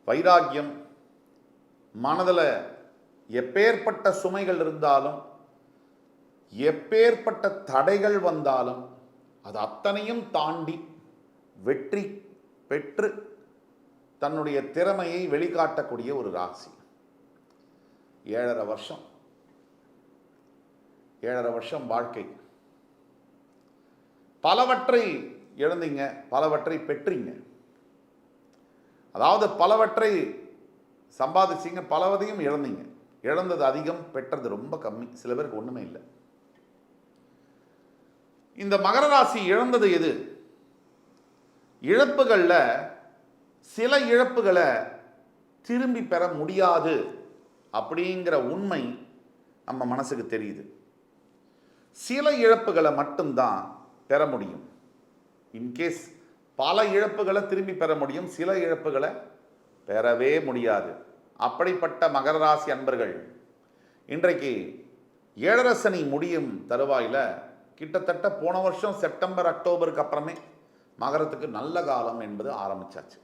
வைராக்கியம், மனதில் எப்பேற்பட்ட சுமைகள் இருந்தாலும், எப்பேற்பட்ட தடைகள் வந்தாலும் அது அத்தனையும் தாண்டி வெற்றி பெற்று தன்னுடைய திறமையை வெளிக்காட்டக்கூடிய ஒரு ராசி. 7.5 வருஷம் வாழ்க்கை. பலவற்றை இழந்தீங்க, பலவற்றை பெற்றீங்க. அதாவது பலவற்றை சம்பாதிச்சிங்க, பலவதையும் இழந்தீங்க. இழந்தது அதிகம், பெற்றது ரொம்ப கம்மி. சில பேருக்கு ஒன்றுமே இல்லை. இந்த மகர ராசி இழந்தது எது? இழப்புகளில் சில இழப்புகளை திரும்பி பெற முடியாது அப்படிங்கிற உண்மை நம்ம மனசுக்கு தெரியுது. சில இழப்புகளை மட்டும்தான் பெற முடியும். இன்கேஸ் பல இழப்புகளை திரும்பி பெற முடியும், சில இழப்புகளை பெறவே முடியாது. அப்படிப்பட்ட மகர ராசி அன்பர்கள் இன்றைக்கு 7.5 சனி முடியும் தருவாயில் கிட்டத்தட்ட போன வருஷம் செப்டம்பர் அக்டோபருக்கு அப்புறமே மகரத்துக்கு நல்ல காலம் என்பது ஆரம்பிச்சாச்சு.